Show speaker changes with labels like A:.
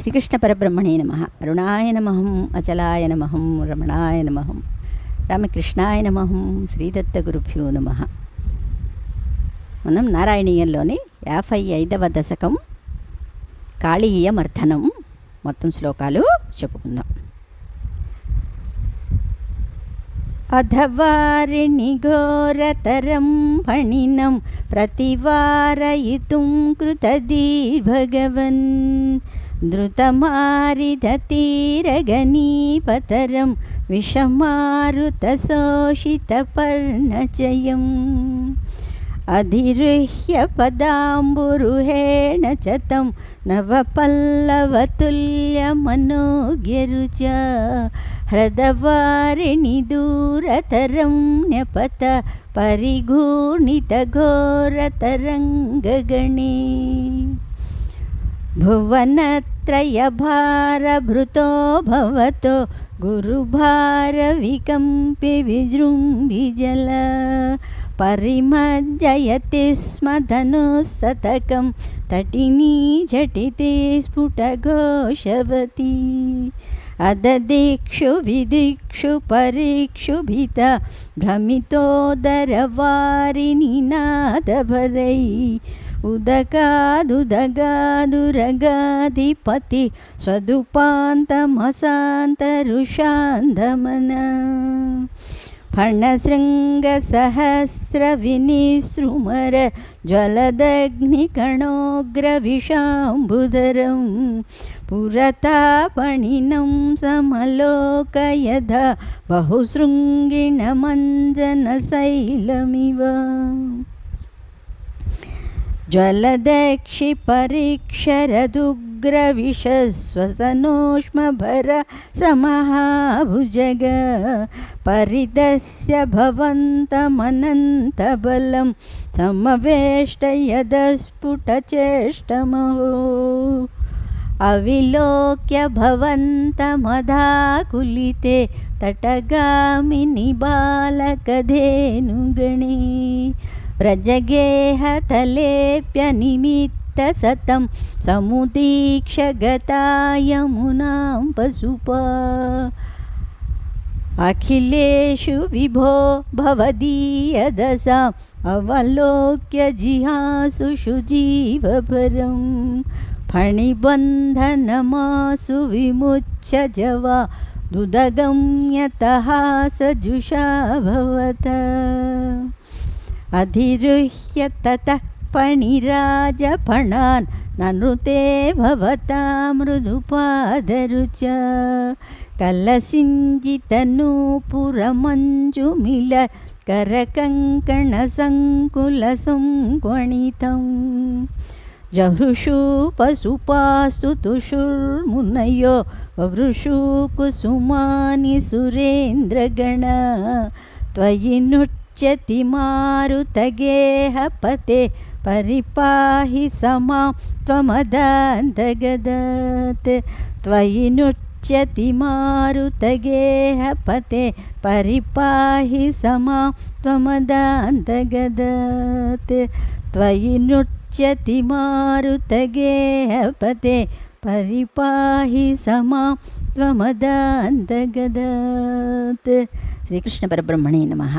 A: ಶ್ರೀಕೃಷ್ಣ ಪರಬ್ರಹ್ಮಣೇ ನಮಃ. ಅರುಣಾಯ ನಮಃ, ಅಚಲಾಯ ನಮಃ, ರಮಣಾಯ నమః, రామకృష్ణాయ నమః, శ్రీదత్త గురుభ్యో నమః. మనం నారాయణీయంలోని 55వ దశకం కాళీయ మర్ధనం మొత్తం శ్లోకాలు చెప్పుకుందాం. అధవారిణి ఘోరతరం ఫణినం ప్రతివారయితుం కృతధీర్భగవన్ ధృతమారిధతీరగణీపతరం విషమారుతశోషితపర్ణచయం అధిరుహ్య పదాంబురుహేణ చతం నవపల్లవతుల్యమనోగ్యరుచ హ్రదవారిణి దూరతరం న్యపత పరిఘూర్ణితఘోరతరంగగణే భువనత్రయభారభృతో భవతో గురుభారవికంపి విజృంభిజల పరిమజ్జయతి స్మ ధనుస్సతకం తటినీ ఝటితే స్ఫుటఘోషవతి అదదిక్షు విదిక్షు పరీక్షుభిత భ్రమితోదరవారిణి నాదభరై ఉదగాదుదగాదురగాధిపతి స్వదుపాంతమసాంతరుషాంధమన ఫణశృంగసహస్రవినిసృమర జ్వలదగ్నికణోగ్రవిషాంబుధరం పురతాపణినం సమలోకయధ బహుశృంగిణమంజనశైలమివ జ్వలదక్షి పరీక్షరదుగ్రవిషస్వసనోష్మభర సమహాభుజగ పరిదస్య భవంతమనంతబలం సమవేష్టయదస్ఫుటచేష్టమహో అవిలోక్య భవంతమధాకులితే తటగామిని బాలకధేనుగణే వ్రజగేహతలేప్యనిమిత్తసతం సముదీక్ష గతాయమునాం పశుపా అఖిలేషు విభో భవదీయదశాం అవలోక్య జిహాసుషు జీవపరం ఫణిబంధనమాసు విముచ్య జవా దుదగమ్యతః సజుషా భవత అధిరుహ్య తతః ఫణిరాజఫణాన్ ననృతే భవతా మృదుపాదరుచ కలసింజితనూపురమంజుమిల కరకంకణసంకులసంక్వణితం జహృషు పశుపాస్తు తుషుర్మునయో వవృషు కుసుమాని సురేంద్రగణ త్వయి నుచ్యతి మారుతగేహపతే పరిపాహి సమాం త్వమదాంతగదాత్ త్వయి నుచ్యతి మారుతగేహపతే పరిపాహి సమాం త్వమదాంతగదాత్ త్వయి నుచ్యతి మారుతగేహపతే పరిపాహి సమాం త్వమదాంతగదాత్. శ్రీకృష్ణ పరబ్రహ్మణే నమః.